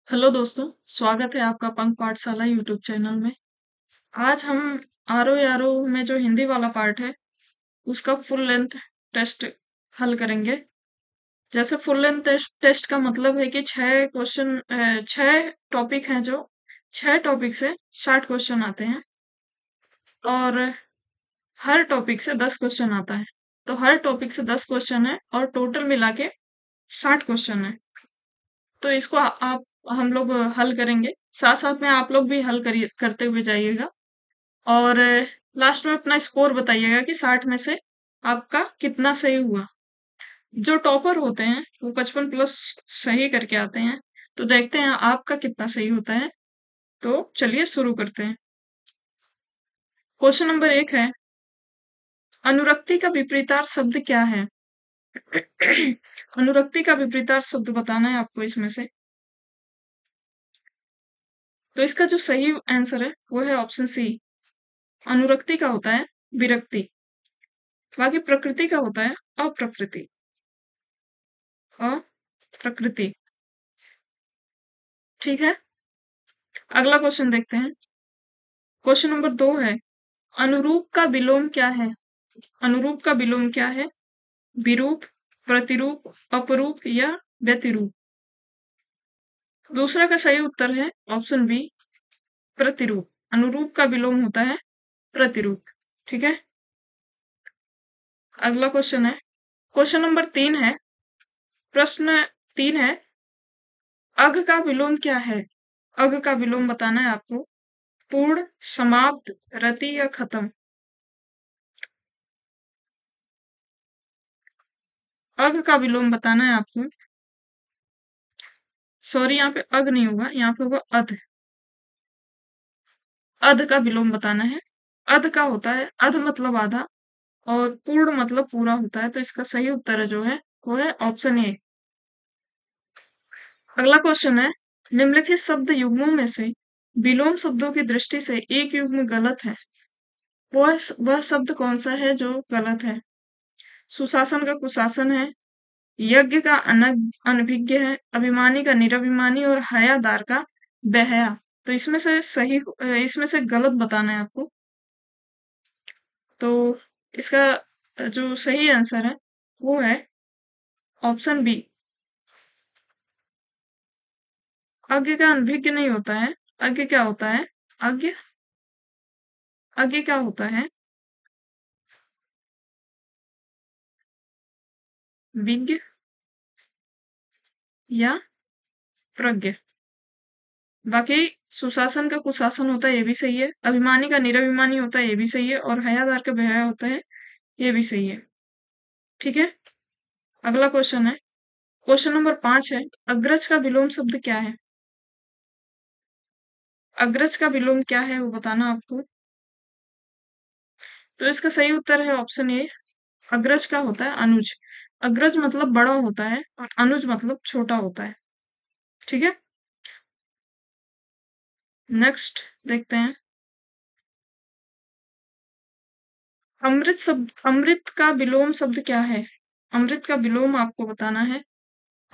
Hello दोस्तों, स्वागत है आपका पंख पाठशाला यूट्यूब चैनल में। आज हम आरो यारो में जो हिंदी वाला पार्ट है उसका फुल लेंथ टेस्ट हल करेंगे। जैसे फुल लेंथ टेस्ट का मतलब है कि 6 टॉपिक हैं, जो 6 टॉपिक से 60 क्वेश्चन आते हैं और हर टॉपिक से 10 क्वेश्चन आता है। तो हर टॉपिक से 10 क्वेश्चन है और टोटल मिला के 60 क्वेश्चन है। तो इसको आप हम लोग हल करेंगे, साथ साथ में आप लोग भी हल करिए, करते हुए जाइएगा और लास्ट में अपना स्कोर बताइएगा कि 60 में से आपका कितना सही हुआ। जो टॉपर होते हैं वो 55+ सही करके आते हैं। तो देखते हैं आपका कितना सही होता है। तो चलिए शुरू करते हैं। क्वेश्चन नंबर 1 है, अनुरक्ति का विपरीतार्थ शब्द क्या है? अनुरक्ति का विपरीतार्थ शब्द बताना है आपको इसमें से। तो इसका जो सही आंसर है वो है ऑप्शन सी। अनुरक्ति का होता है विरक्ति। बाकी प्रकृति का होता है अप्रकृति। अप्रकृति। ठीक है, अगला क्वेश्चन देखते हैं। क्वेश्चन नंबर 2 है, अनुरूप का विलोम क्या है? अनुरूप का विलोम क्या है? विरूप, प्रतिरूप, अपरूप या व्यतिरूप? दूसरा का सही उत्तर है ऑप्शन बी, प्रतिरूप। अनुरूप का विलोम होता है प्रतिरूप। ठीक है, अगला क्वेश्चन है। क्वेश्चन नंबर 3 है। प्रश्न 3 है, अघ का विलोम क्या है? अघ का विलोम बताना है आपको। पूर्ण, समाप्त, रति या खत्म? अघ का विलोम बताना है आपको। सॉरी, यहाँ पे अघ नहीं होगा, यहाँ पे होगा अध। अध का विलोम बताना है। अध का होता है अध मतलब आधा और पूर्ण मतलब पूरा होता है। तो इसका सही उत्तर है जो है वो है ऑप्शन ए। अगला क्वेश्चन है, निम्नलिखित शब्द युग्मों में से विलोम शब्दों की दृष्टि से एक युग्म गलत है। वह शब्द कौन सा है जो गलत है? सुशासन का कुशासन है, यज्ञ का अनभिज्ञ है, अभिमानी का निरभिमानी और हयादार का बेहया। तो इसमें से गलत बताना है आपको। तो इसका जो सही आंसर है वो है ऑप्शन बी। अज्ञ का अनभिज्ञ नहीं होता है। अज्ञ क्या होता है? अज्ञ अज्ञ क्या होता है? विज्ञ या प्रज्ञ। बाकी सुशासन का कुशासन होता है, ये भी सही है। अभिमानी का निरभिमानी होता है, ये भी सही है। और हयादार का बेहया होता है, ये भी सही है। ठीक है, अगला क्वेश्चन है। क्वेश्चन नंबर 5 है, अग्रज का विलोम शब्द क्या है? अग्रज का विलोम क्या है वो बताना आपको। तो इसका सही उत्तर है ऑप्शन ए। अग्रज का होता है अनुज। अग्रज मतलब बड़ा होता है और अनुज मतलब छोटा होता है। ठीक है, नेक्स्ट देखते हैं। अमृत का विलोम शब्द क्या है? अमृत का विलोम आपको बताना है।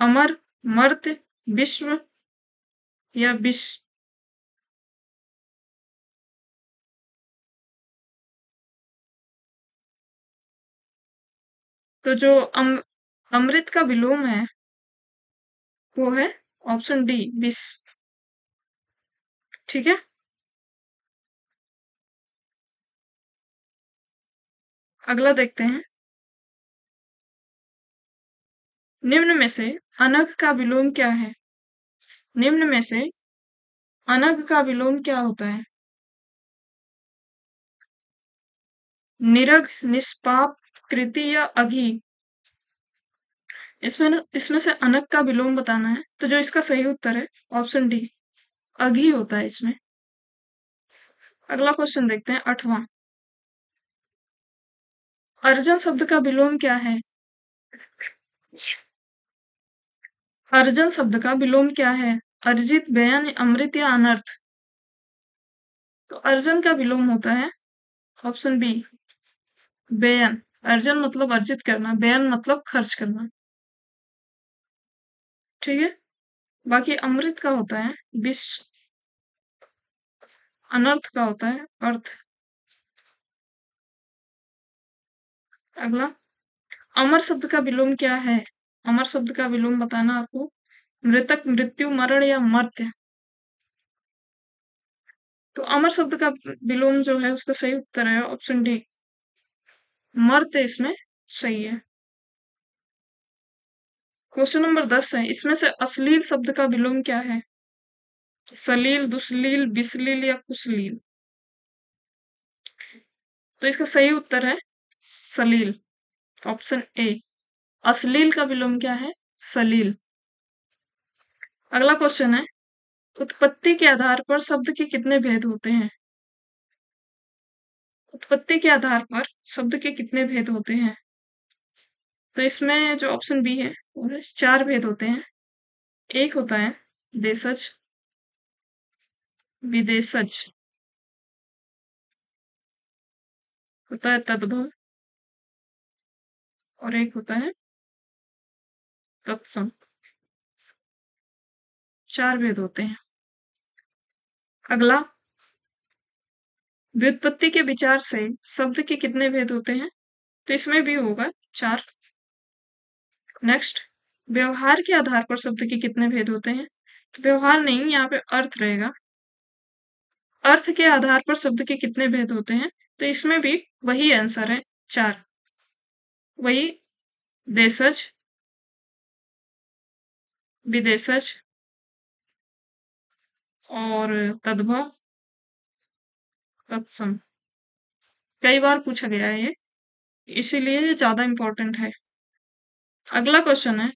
अमर, मर्त्य, विश्व या विष? तो जो अमृत का विलोम है वो है ऑप्शन डी, विष। ठीक है, अगला देखते हैं। निम्न में से अनघ का विलोम क्या है? निम्न में से अनघ का विलोम क्या होता है? निरघ, निष्पाप, कृति या अघी? इसमें से अनघ का विलोम बताना है। तो जो इसका सही उत्तर है ऑप्शन डी, अघी होता है इसमें। अगला क्वेश्चन देखते हैं, 8वां। अर्जन शब्द का विलोम क्या है? अर्जन शब्द का विलोम क्या है? अर्जित, व्ययन, अमृत या अनर्थ? तो अर्जन का विलोम होता है ऑप्शन बी, व्ययन। अर्जन मतलब अर्जित करना, व्ययन मतलब खर्च करना। ठीक है, बाकी अमृत का होता है विष, अनर्थ का होता है अर्थ। अगला, अमर शब्द का विलोम क्या है? अमर शब्द का विलोम बताना आपको। मृतक, मृत्यु, मरण या मर्त्य। तो अमर शब्द का विलोम जो है उसका सही उत्तर है ऑप्शन डी, मर्त्य इसमें सही है। क्वेश्चन नंबर 10 है, इसमें से अश्लील शब्द का विलोम क्या है? सलील, दुश्लील, बिसलील या कुसलील। तो इसका सही उत्तर है सलील, ऑप्शन ए। अश्लील का विलोम क्या है? सलील। अगला क्वेश्चन है, उत्पत्ति के आधार पर शब्द के कितने भेद होते हैं? उत्पत्ति के आधार पर शब्द के कितने भेद होते हैं? तो इसमें जो ऑप्शन बी है वो 4 भेद होते हैं। एक होता है देशज, विदेशज, होता है तद्भव, और एक होता है तत्सम। 4 भेद होते हैं। अगला, व्युत्पत्ति के विचार से शब्द के कितने भेद होते हैं? तो इसमें भी होगा 4। नेक्स्ट, व्यवहार के आधार पर शब्द के कितने भेद होते हैं? तो व्यवहार नहीं, यहाँ पे अर्थ रहेगा। अर्थ के आधार पर शब्द के कितने भेद होते हैं? तो इसमें भी वही आंसर है 4। वही देशज, विदेशज और तद्भव, तत्सम। कई बार पूछा गया है ये, इसीलिए ये ज्यादा इंपॉर्टेंट है। अगला क्वेश्चन है,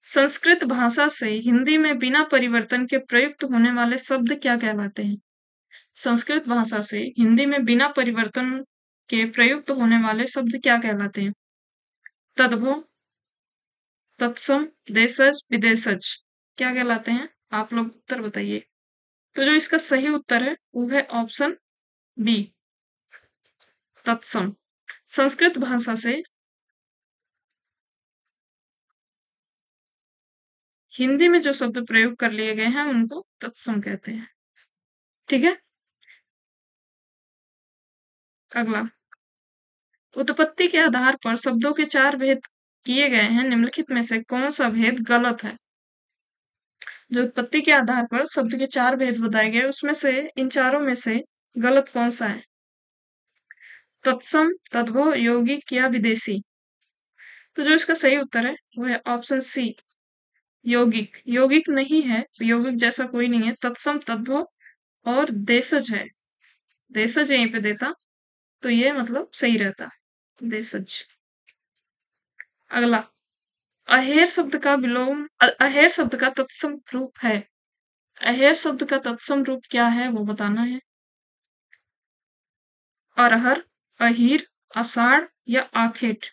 संस्कृत भाषा से हिंदी में बिना परिवर्तन के प्रयुक्त होने वाले शब्द क्या कहलाते हैं? संस्कृत भाषा से हिंदी में बिना परिवर्तन के प्रयुक्त होने वाले शब्द क्या कहलाते हैं? तद्भव, तत्सम, देशज, विदेशज, क्या कहलाते हैं? आप लोग उत्तर बताइए। तो जो इसका सही उत्तर है वो है ऑप्शन बी, तत्सम। संस्कृत भाषा से हिंदी में जो शब्द प्रयोग कर लिए गए हैं उनको तत्सम कहते हैं। ठीक है। अगला, उत्पत्ति के आधार पर शब्दों के 4 भेद किए गए हैं, निम्नलिखित में से कौन सा भेद गलत है? जो उत्पत्ति के आधार पर शब्द के 4 भेद बताए गए उसमें से इन चारों में से गलत कौन सा है? तत्सम, तद्भव, यौगिक या विदेशी। तो जो इसका सही उत्तर है वो है ऑप्शन सी, यौगिक। यौगिक नहीं है, यौगिक जैसा कोई नहीं है। तत्सम, तद्भव और देशज है। देशज यहीं पे देता तो ये मतलब सही रहता, देशज। अगला, अहेर शब्द का विलोम, अहेर शब्द का तत्सम रूप है। अहेर शब्द का तत्सम रूप क्या है वो बताना है। अरहर, अहीर, आषाढ़ या आखेट।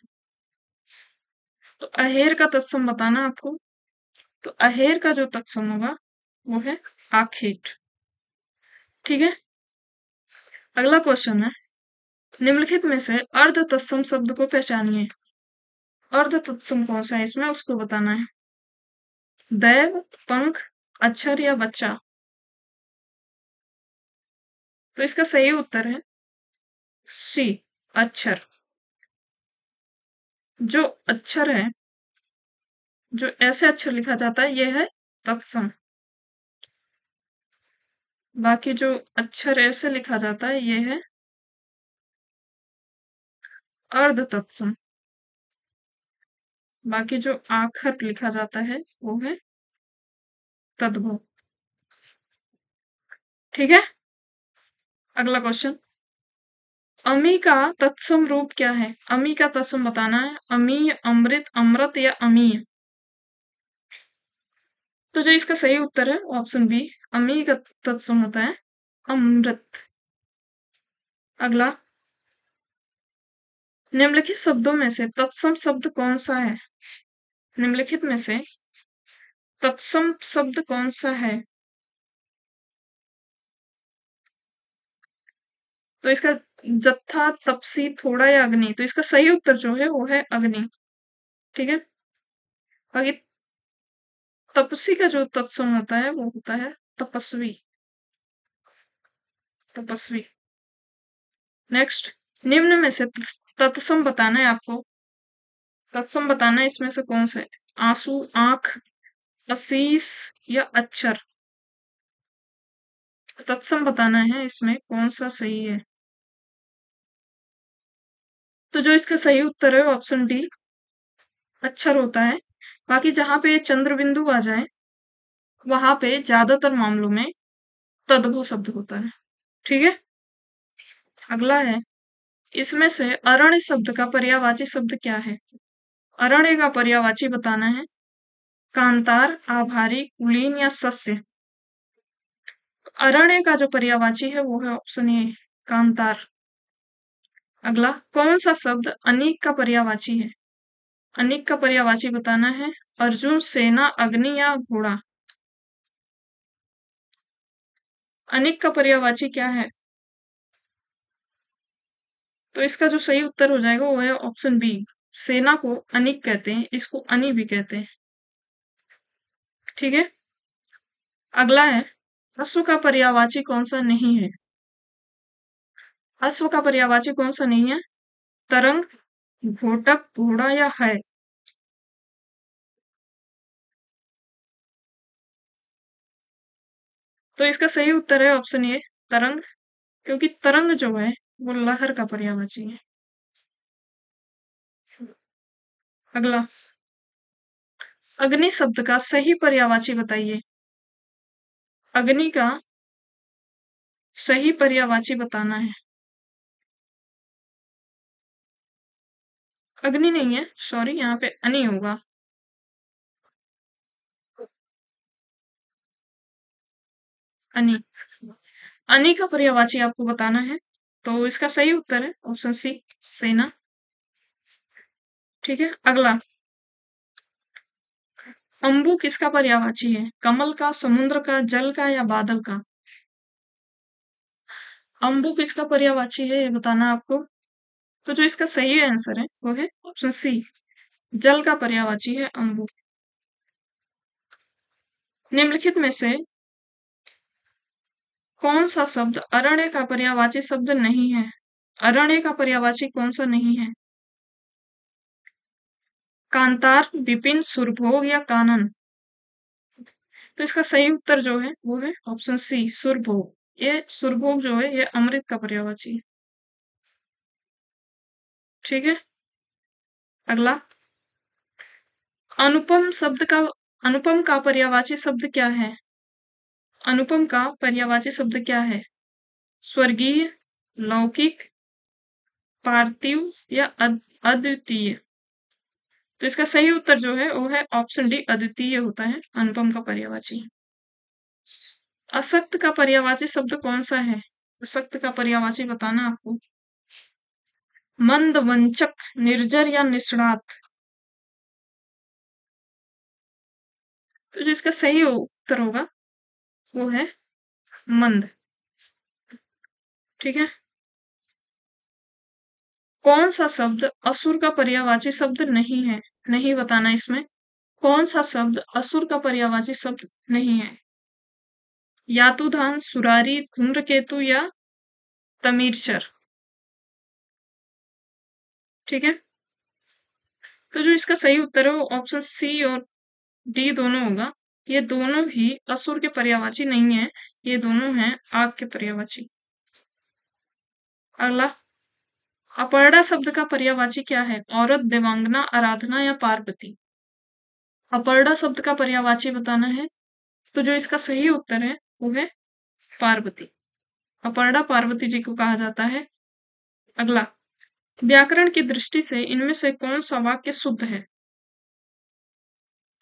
तो अहेर का तत्सम बताना आपको। तो अहेर का जो तत्सम होगा वो है आखेट। ठीक है। अगला क्वेश्चन है, निम्नलिखित में से अर्ध तत्सम शब्द को पहचानिए। अर्ध तत्सम कौन सा है इसमें उसको बताना है। दैव, पंख, अक्षर या बच्चा। तो इसका सही उत्तर है सी, अक्षर। जो अक्षर है, जो ऐसे अक्षर लिखा जाता है ये है तत्सम। बाकी जो अक्षर ऐसे लिखा जाता है ये है अर्ध तत्सम। बाकी जो आखर लिखा जाता है वो है तद्भव। ठीक है। अगला क्वेश्चन, अमी का तत्सम रूप क्या है? अमी का तत्सम बताना है। अमीय, अमृत, अमृत या अमीय। तो जो इसका सही उत्तर है ऑप्शन बी, अमी का तत्सम होता है अमृत। अगला, निम्नलिखित शब्दों में से तत्सम शब्द कौन सा है? निम्नलिखित में से तत्सम शब्द कौन सा है? तो इसका जत्था, तपसी, थोड़ा या अग्नि। तो इसका सही उत्तर जो है वो है अग्नि। ठीक है। आगे, तपसी का जो तत्सम होता है वो होता है तपस्वी। तपस्वी। नेक्स्ट, निम्न में से तत्सम बताना है आपको। तत्सम बताना है इसमें से कौन सा है? आंसू, आंख, असीस या अक्षर। तत्सम बताना है इसमें कौन सा सही है। तो जो इसका सही उत्तर है ऑप्शन डी, अक्षर होता है। बाकी जहां पे चंद्र बिंदु आ जाए वहां पे ज्यादातर मामलों में तद्भव शब्द होता है। ठीक है। अगला है, इसमें से अरण्य शब्द का पर्यायवाची शब्द क्या है? अरण्य का पर्यायवाची बताना है। कांतार, आभारी, कुलीन या सस्य। अरण्य का जो पर्यायवाची है वो है ऑप्शन ए, कांतार। अगला, कौन सा शब्द अनेक का पर्यायवाची है? अनेक का पर्यायवाची बताना है। अर्जुन, सेना, अग्नि या घोड़ा। अनेक का पर्यायवाची क्या है? तो इसका जो सही उत्तर हो जाएगा वो है ऑप्शन बी, सेना को अनिक कहते हैं, इसको अनि भी कहते हैं। ठीक है। अगला है, अश्व का पर्यायवाची कौन सा नहीं है? अश्व का पर्यायवाची कौन सा नहीं है? तरंग, घोटक, घोड़ा या है। तो इसका सही उत्तर है ऑप्शन ए, तरंग। क्योंकि तरंग जो है वो लहर का पर्यायवाची है। अगला, अग्नि शब्द का सही पर्यायवाची बताइए। अग्नि का सही पर्यायवाची बताना है। अग्नि नहीं है, सॉरी, यहाँ पे अनि होगा। अनि। अनि का पर्यायवाची आपको बताना है। तो इसका सही उत्तर है ऑप्शन सी, सेना। ठीक है। अगला, अंबु किसका पर्यायवाची है? कमल का, समुद्र का, जल का या बादल का। अंबु किसका पर्यायवाची है ये बताना है आपको। तो जो इसका सही आंसर है वो है ऑप्शन सी, जल का पर्यायवाची है अंबु। निम्नलिखित में से कौन सा शब्द अरण्य का पर्यायवाची शब्द नहीं है? अरण्य का पर्यायवाची कौन सा नहीं है? कांतार, विपिन, सुरभोग या कानन। तो इसका सही उत्तर जो है वो है ऑप्शन सी, सुरभोग। ये सुरभोग जो है ये अमृत का पर्यायवाची है। ठीक है। अगला, अनुपम शब्द का, अनुपम का पर्यायवाची शब्द क्या है? अनुपम का पर्यायवाची शब्द क्या है? स्वर्गीय, लौकिक, पार्थिव या अद्वितीय। तो इसका सही उत्तर जो है वो है ऑप्शन डी, अद्वितीय होता है अनुपम का पर्यायवाची। असक्त का पर्यायवाची शब्द कौन सा है? असक्त का पर्यायवाची बताना आपको। मंद, वंचक, निर्जर या निष्णात। तो जो इसका सही उत्तर होगा वो है मंद। ठीक है। कौन सा शब्द असुर का पर्यायवाची शब्द नहीं है? नहीं बताना इसमें। कौन सा शब्द असुर का पर्यायवाची शब्द नहीं है? यातुधान, सुरारी, धूम्रकेतु या तमीरचर। ठीक है। तो जो इसका सही उत्तर है वो ऑप्शन सी और डी दोनों होगा। ये दोनों ही असुर के पर्यायवाची नहीं है, ये दोनों हैं आग के पर्यायवाची। अगला, अपर्णा शब्द का पर्यायवाची क्या है? औरत, देवांगना, आराधना या पार्वती। अपर्णा शब्द का पर्यायवाची बताना है। तो जो इसका सही उत्तर है वो है पार्वती। अपर्णा पार्वती जी को कहा जाता है। अगला, व्याकरण की दृष्टि से इनमें से कौन सा वाक्य शुद्ध है?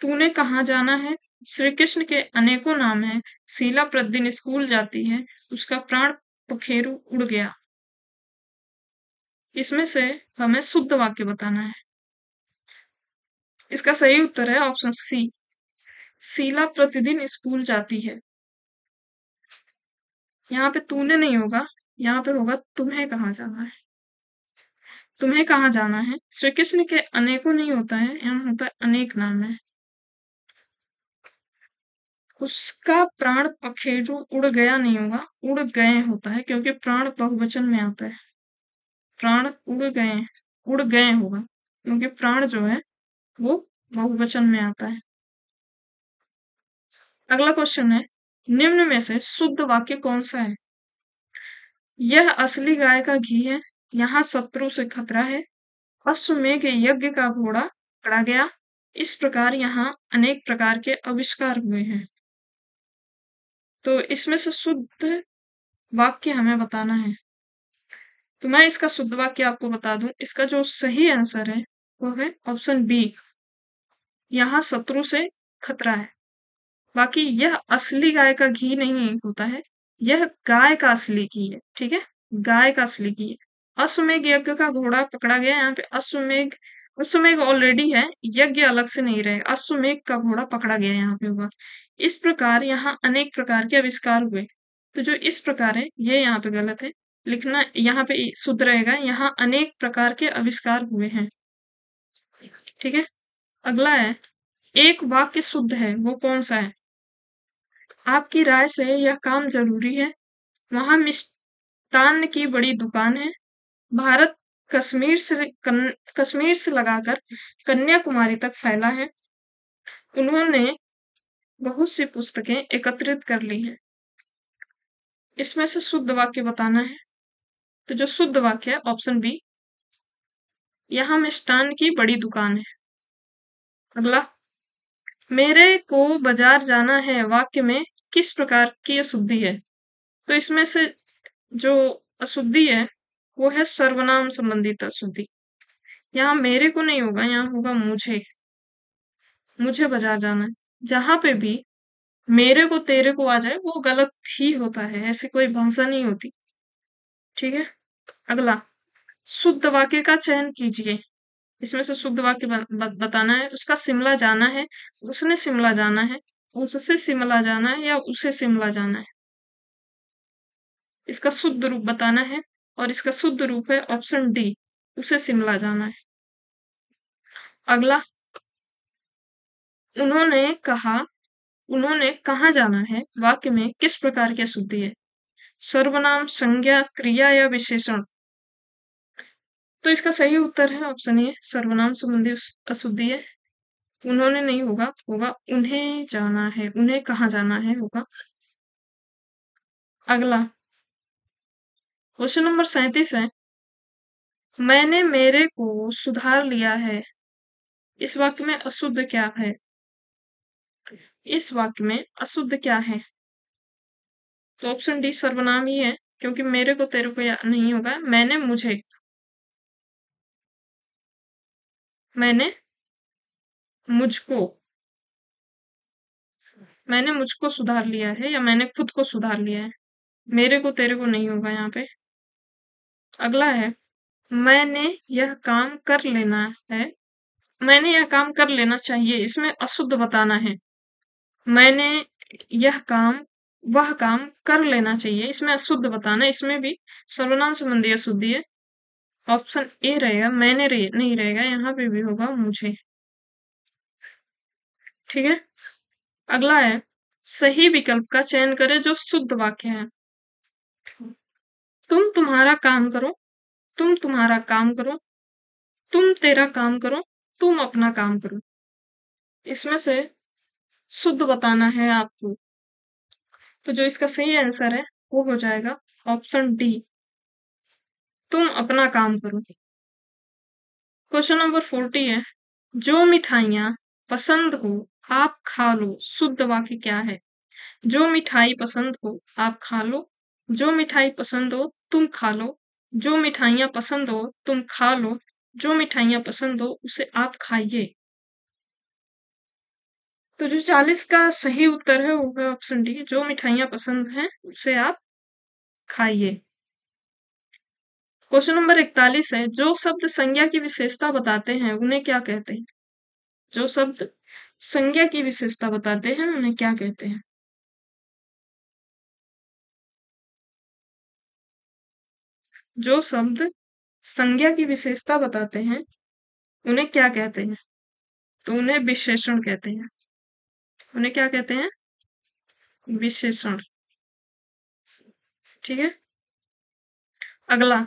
तूने कहाँ जाना है, श्री कृष्ण के अनेकों नाम हैं, शीला प्रतिदिन स्कूल जाती है, उसका प्राण पखेरु उड़ गया। इसमें से हमें शुद्ध वाक्य बताना है। इसका सही उत्तर है ऑप्शन सी, शीला प्रतिदिन स्कूल जाती है। यहाँ पे तूने नहीं होगा, यहाँ पे होगा तुम्हें कहाँ जाना है। तुम्हें कहाँ जाना है, श्री कृष्ण के अनेकों नहीं होता है, यहाँ होता है अनेक नाम है। उसका प्राण पखेरु उड़ गया नहीं होगा, उड़ गए होता है क्योंकि प्राण बहुवचन में आता है। प्राण उड़ गए होगा क्योंकि प्राण जो है वो बहुवचन में आता है। अगला क्वेश्चन है, निम्न में से शुद्ध वाक्य कौन सा है? यह असली गाय का घी है, यहाँ शत्रु से खतरा है, अश्वमेघ यज्ञ का घोड़ा पकड़ा गया, इस प्रकार यहाँ अनेक प्रकार के आविष्कार हुए हैं। तो इसमें से शुद्ध वाक्य हमें बताना है। तो मैं इसका शुद्ध वाक्य आपको बता दूं, इसका जो सही आंसर है वो है ऑप्शन बी, यहाँ शत्रु से खतरा है। बाकी यह असली गाय का घी नहीं होता है, यह गाय का असली घी है, ठीक है, गाय का असली घी है। अश्वमेघ यज्ञ का घोड़ा पकड़ा गया, यहाँ पे अश्वमेघ, अश्वमेघ ऑलरेडी है, यज्ञ अलग से नहीं रहेगा, अश्वमेघ का घोड़ा पकड़ा गया यहाँ पे हुआ। इस प्रकार यहाँ अनेक प्रकार के आविष्कार हुए। तो जो इस प्रकार है ये यहाँ पे गलत है, लिखना यहाँ पे शुद्ध रहेगा, यहाँ अनेक प्रकार के आविष्कार हुए हैं, ठीक है। अगला है, एक वाक्य शुद्ध है वो कौन सा है? आपकी राय से यह काम जरूरी है, वहां मिष्टान्न की बड़ी दुकान है, भारत कश्मीर से लगाकर कन्याकुमारी तक फैला है, उन्होंने बहुत सी पुस्तकें एकत्रित कर ली हैं। इसमें से शुद्ध वाक्य बताना है। तो जो शुद्ध वाक्य है ऑप्शन बी, यहाँ मिष्टान्न की बड़ी दुकान है। अगला, मेरे को बाजार जाना है वाक्य में किस प्रकार की अशुद्धि है? तो इसमें से जो अशुद्धि है वो है सर्वनाम संबंधित अशुद्धि। यहाँ मेरे को नहीं होगा, यहाँ होगा मुझे बाजार जाना है। जहां पे भी मेरे को तेरे को आ जाए वो गलत ही होता है, ऐसी कोई भाषा नहीं होती, ठीक है। अगला, शुद्ध वाक्य का चयन कीजिए। इसमें से शुद्ध वाक्य बताना है। उसका शिमला जाना है, उसने शिमला जाना है, उससे शिमला जाना है या उसे शिमला जाना है। इसका शुद्ध रूप बताना है और इसका शुद्ध रूप है ऑप्शन डी, उसे शिमला जाना है। अगला, उन्होंने कहा, उन्होंने कहाँ जाना है वाक्य में किस प्रकार की अशुद्धि है? सर्वनाम, संज्ञा, क्रिया या विशेषण? तो इसका सही उत्तर है ऑप्शन ए, सर्वनाम संबंधी अशुद्धि है। उन्होंने नहीं होगा, होगा उन्हें जाना है, उन्हें कहाँ जाना है होगा। अगला, क्वेश्चन नंबर 37 है, मैंने मेरे को सुधार लिया है, इस वाक्य में अशुद्ध क्या है? इस वाक्य में अशुद्ध क्या है? तो ऑप्शन डी सर्वनाम ही है, क्योंकि मेरे को तेरे को नहीं होगा। मैंने मुझको मैंने मुझको सुधार लिया है या मैंने खुद को सुधार लिया है, मेरे को तेरे को नहीं होगा यहाँ पे। अगला है, मैंने यह काम कर लेना है, मैंने यह काम कर लेना चाहिए, इसमें अशुद्ध बताना है। मैंने यह काम, वह काम कर लेना चाहिए, इसमें अशुद्ध बताना है, इसमें भी सर्वनाम संबंधी अशुद्धि है। ऑप्शन ए रहेगा, नहीं रहेगा, यहाँ पे भी होगा मुझे, ठीक है। अगला है, सही विकल्प का चयन करें जो शुद्ध वाक्य है। तुम तुम्हारा काम करो, तुम तुम्हारा काम करो, तुम तेरा काम करो, तुम अपना काम करो। इसमें से शुद्ध बताना है आपको। तो जो इसका सही आंसर है वो हो जाएगा ऑप्शन डी, तुम अपना काम करो। क्वेश्चन नंबर 40 है, जो मिठाइयाँ पसंद हो आप खा लो, शुद्ध वाक्य क्या है? जो मिठाई पसंद हो आप खा लो, जो मिठाई पसंद हो तुम खा लो, जो मिठाइयाँ पसंद हो तुम खा लो, जो मिठाइयाँ पसंद हो उसे आप खाइए। तो जो 40 का सही उत्तर है वो है ऑप्शन डी, जो मिठाइयाँ पसंद हैं उसे आप खाइए। क्वेश्चन नंबर 41 है, जो शब्द संज्ञा की विशेषता बताते हैं उन्हें क्या कहते हैं? जो शब्द संज्ञा की विशेषता बताते हैं उन्हें क्या कहते हैं? जो शब्द संज्ञा की विशेषता बताते हैं उन्हें क्या कहते हैं? तो उन्हें विशेषण कहते हैं। उन्हें क्या कहते हैं? विशेषण। ठीक है। अगला,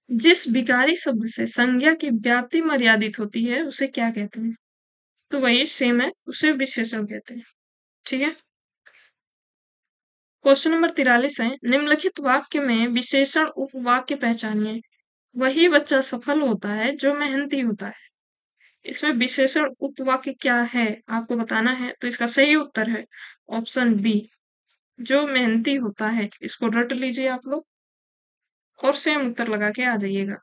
जिस विकारी शब्द से संज्ञा की व्याप्ति मर्यादित होती है उसे क्या कहते हैं? तो वही सेम है, उसे विशेषण कहते हैं। ठीक है। क्वेश्चन नंबर 43 है, निम्नलिखित वाक्य में विशेषण उपवाक्य पहचानिए। वही बच्चा सफल होता है जो मेहनती होता है। इसमें विशेषण उपवाक्य क्या है आपको बताना है, तो इसका सही उत्तर है ऑप्शन बी, जो मेहनती होता है। इसको रट लीजिए आप लोग और सेम उत्तर लगा के आ जाइएगा।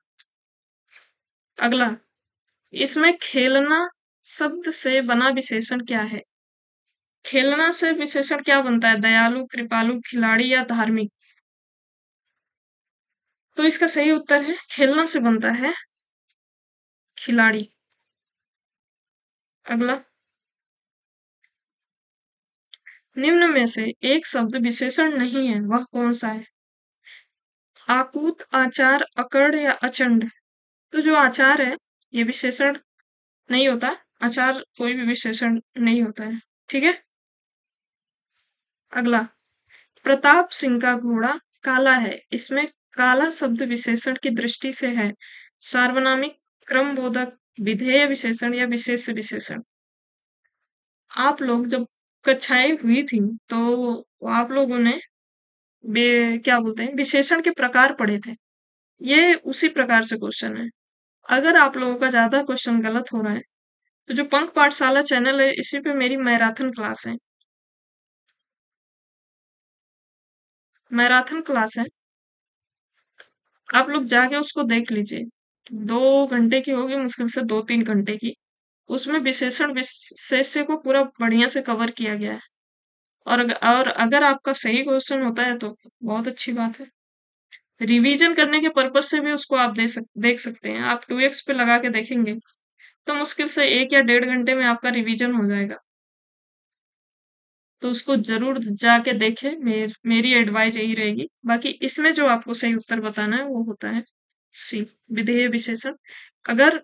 अगला, इसमें खेलना शब्द से बना विशेषण क्या है? खेलना से विशेषण क्या बनता है? दयालु, कृपालु, खिलाड़ी या धार्मिक? तो इसका सही उत्तर है खेलना से बनता है खिलाड़ी। अगला, निम्न में से एक शब्द विशेषण नहीं है, वह कौन सा है? आकूत, आचार, अकड़ या अचंड? तो जो आचार है ये विशेषण नहीं होता। आचार कोई भी विशेषण नहीं होता है। ठीक है। अगला, प्रताप सिंह का घोड़ा काला है। इसमें काला शब्द विशेषण की दृष्टि से है सार्वनामिक, क्रमबोधक, विधेय विशेषण या विशेष विशेषण? आप लोग जब कक्षाएं हुई थी तो आप लोगों ने क्या बोलते हैं विशेषण के प्रकार पढ़े थे। ये उसी प्रकार से क्वेश्चन है। अगर आप लोगों का ज्यादा क्वेश्चन गलत हो रहा है तो जो पंख पाठशाला चैनल है इसी पे मेरी मैराथन क्लास है। मैराथन क्लास है, आप लोग जाके उसको देख लीजिए। 2 घंटे की होगी, मुश्किल से 2-3 घंटे की। उसमें विशेषण विशेष्य को पूरा बढ़िया से कवर किया गया है। और अगर आपका सही क्वेश्चन होता है तो बहुत अच्छी बात है। रिवीजन करने के पर्पज से भी उसको आप देख सकते हैं। आप 2x पे लगा के देखेंगे तो मुश्किल से 1 या 1.5 घंटे में आपका रिवीजन हो जाएगा। तो उसको जरूर जाके देखें। मेरी एडवाइस यही रहेगी। बाकी इसमें जो आपको सही उत्तर बताना है वो होता है सी, विधेय विशेषण। अगर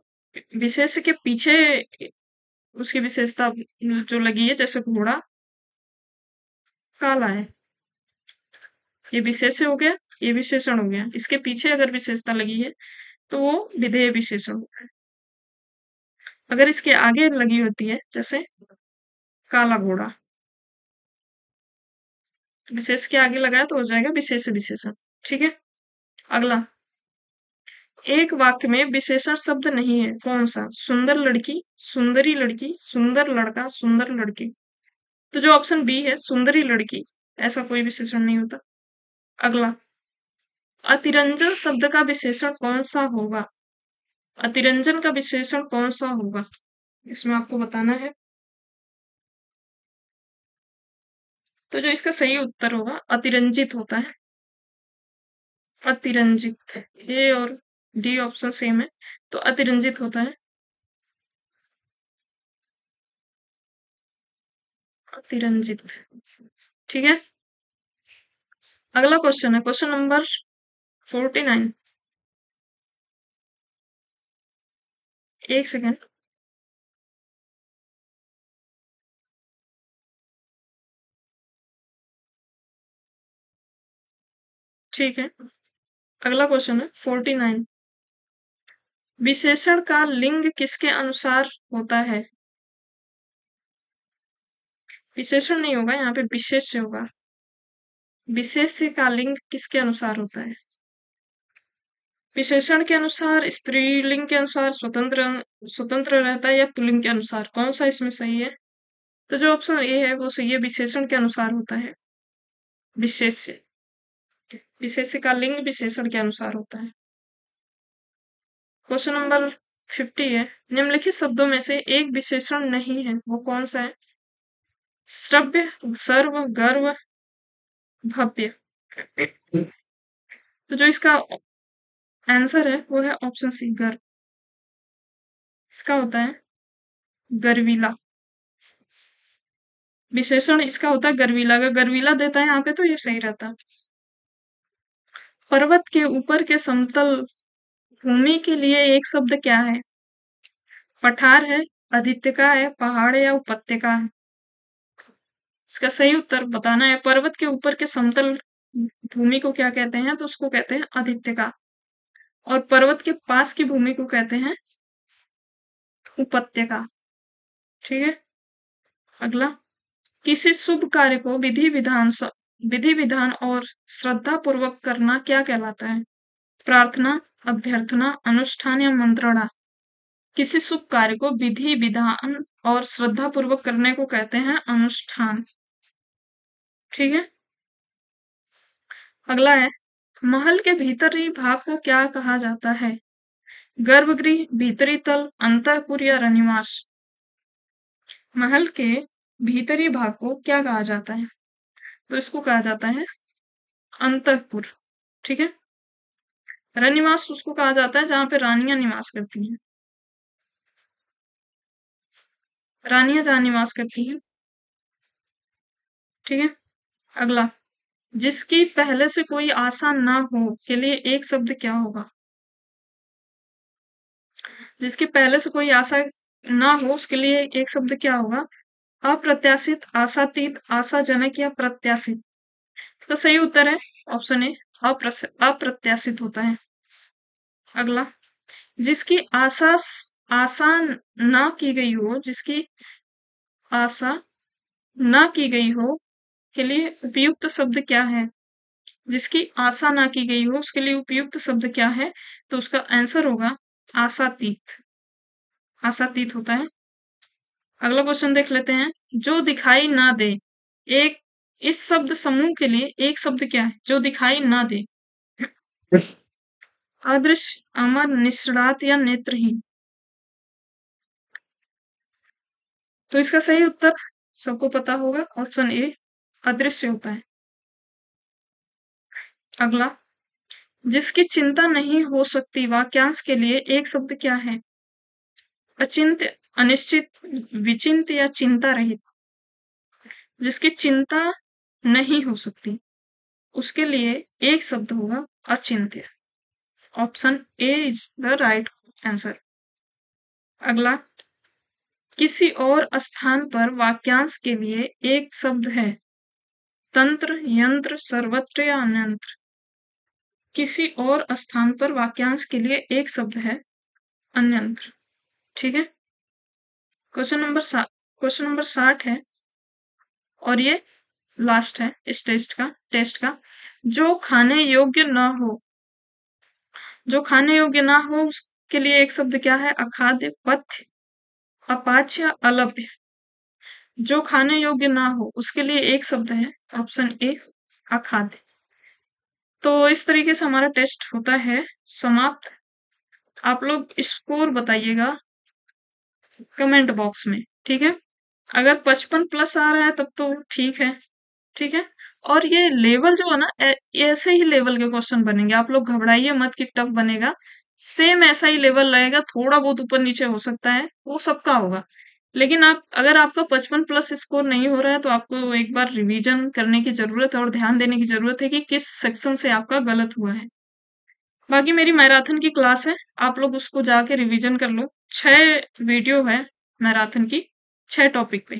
विशेष के पीछे उसकी विशेषता जो लगी है, जैसे घोड़ा काला है, ये विशेष्य हो गया, ये विशेषण हो गया। इसके पीछे अगर विशेषता लगी है तो वो विधेय विशेषण होता है। अगर इसके आगे लगी होती है, जैसे काला घोड़ा, विशेष के आगे लगाया तो हो जाएगा विशेष विशेषण। ठीक है। अगला, एक वाक्य में विशेषण शब्द नहीं है, कौन सा? सुंदर लड़की, सुंदरी लड़की, सुंदर लड़का, सुंदर लड़की? तो जो ऑप्शन बी है सुंदरी लड़की, ऐसा कोई विशेषण नहीं होता। अगला, अतिरंजन शब्द का विशेषण कौन सा होगा? अतिरंजन का विशेषण कौन सा होगा, इसमें आपको बताना है। तो जो इसका सही उत्तर होगा अतिरंजित होता है। अतिरंजित, ए और डी ऑप्शन सेम है, तो अतिरंजित होता है। अतिरंजित। ठीक है। अगला क्वेश्चन है क्वेश्चन नंबर 49। एक सेकेंड। ठीक है। अगला क्वेश्चन है 49। विशेषण का लिंग किसके अनुसार होता है? विशेषण नहीं होगा यहाँ पे, विशेष्य होगा। विशेष्य का लिंग किसके अनुसार होता है? विशेषण के अनुसार, स्त्रीलिंग के अनुसार, स्वतंत्र स्वतंत्र रहता है या पुल्लिंग के अनुसार? कौन सा इसमें सही है? तो जो ऑप्शन ए है वो सही है, विशेषण के अनुसार होता है। विशेष्य, विशेष्य का लिंग विशेषण के अनुसार होता है। क्वेश्चन नंबर 50 है, निम्नलिखित शब्दों में से एक विशेषण नहीं है, वो कौन सा है? श्रव्य, सर्व, गर्व, भव्य? तो जो इसका आंसर है वो है ऑप्शन सी, गर्व। इसका होता है गर्वीला। विशेषण इसका होता है गर्वीला। अगर गर्वीला देता है यहाँ पे तो ये सही रहता। पर्वत के ऊपर के समतल भूमि के लिए एक शब्द क्या है? पठार है, अधित्यका है, पहाड़ है या उपत्यका है? इसका सही उत्तर बताना है। पर्वत के ऊपर के समतल भूमि को क्या कहते हैं? तो उसको कहते हैं अधित्यका। और पर्वत के पास की भूमि को कहते हैं उपत्यका। ठीक है। अगला, किसी शुभ कार्य को विधि विधान और श्रद्धा पूर्वक करना क्या कहलाता है? प्रार्थना, अभ्यर्थना, अनुष्ठान या मंत्रणा। किसी शुभ कार्य को विधि विधान और श्रद्धा पूर्वक करने को कहते हैं अनुष्ठान। ठीक है। अगला है, महल के भीतरी भाग को क्या कहा जाता है? गर्भगृह, भीतरी तल, अंतःपुर या रनिवास। महल के भीतरी भाग को क्या कहा जाता है? तो इसको कहा जाता है अंतःपुर। ठीक है। रनिवास उसको कहा जाता है जहां पे रानियां निवास करती हैं। रानियां जहां निवास करती हैं। ठीक है। अगला, जिसकी पहले से कोई आशा ना हो के लिए एक शब्द क्या होगा? जिसकी पहले से कोई आशा ना हो उसके लिए एक शब्द क्या होगा? अप्रत्याशित, आशातीत, आशाजनक या प्रत्याशित। इसका सही उत्तर है ऑप्शन ए, अप्रत्याशित होता है। अगला, जिसकी आशा ना की गई हो, जिसकी आशा ना की गई हो के लिए उपयुक्त शब्द क्या है? जिसकी आशा ना की गई हो उसके लिए उपयुक्त शब्द क्या है? तो उसका आंसर होगा आशातीत। आशातीत होता है। अगला क्वेश्चन देख लेते हैं, जो दिखाई ना दे। एक इस शब्द समूह के लिए एक शब्द क्या है जो दिखाई ना दे? अदृश्य, अमर, निष्णात या नेत्रहीन। तो इसका सही उत्तर सबको पता होगा, ऑप्शन ए अदृश्य होता है। अगला, जिसकी चिंता नहीं हो सकती वाक्यांश के लिए एक शब्द क्या है? अचिंत्य, अनिश्चित, विचिंत्य या चिंता रहित। जिसकी चिंता नहीं हो सकती उसके लिए एक शब्द होगा अचिंत्य। Option A is the right answer. अगला, किसी और स्थान पर वाक्यांश के लिए एक शब्द है। तंत्र, यंत्र, सर्वत्र या अन्यंत्र। किसी और स्थान पर वाक्यांश के लिए एक शब्द है अन्यंत्र। ठीक है। क्वेश्चन नंबर 60 है और ये लास्ट है इस टेस्ट का। जो खाने योग्य ना हो, जो खाने योग्य ना हो उसके लिए एक शब्द क्या है? अखाद्य, पथ्य, अपाच्य, अलभ्य। जो खाने योग्य ना हो उसके लिए एक शब्द है ऑप्शन ए अखाद्य। तो इस तरीके से हमारा टेस्ट होता है समाप्त। आप लोग स्कोर बताइएगा कमेंट बॉक्स में। ठीक है। अगर 55 प्लस आ रहा है तब तो ठीक है। ठीक है। और ये लेवल जो है ना, ऐसे ही लेवल के क्वेश्चन बनेंगे, आप लोग घबराइए मत कि टफ बनेगा। सेम ऐसा ही लेवल रहेगा, थोड़ा बहुत ऊपर नीचे हो सकता है, वो सबका होगा। लेकिन आप अगर आपका 55 प्लस स्कोर नहीं हो रहा है तो आपको एक बार रिवीजन करने की जरूरत है और ध्यान देने की जरूरत है कि किस सेक्शन से आपका गलत हुआ है। बाकी मेरी मैराथन की क्लास है, आप लोग उसको जाके रिवीजन कर लो। 6 वीडियो है मैराथन की, 6 टॉपिक पे,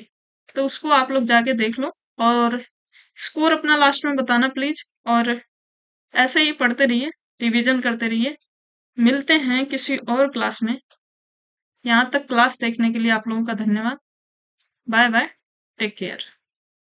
तो उसको आप लोग जाके देख लो और स्कोर अपना लास्ट में बताना प्लीज। और ऐसे ही पढ़ते रहिए, रिवीजन करते रहिए। मिलते हैं किसी और क्लास में। यहाँ तक क्लास देखने के लिए आप लोगों का धन्यवाद। Bye bye, take care.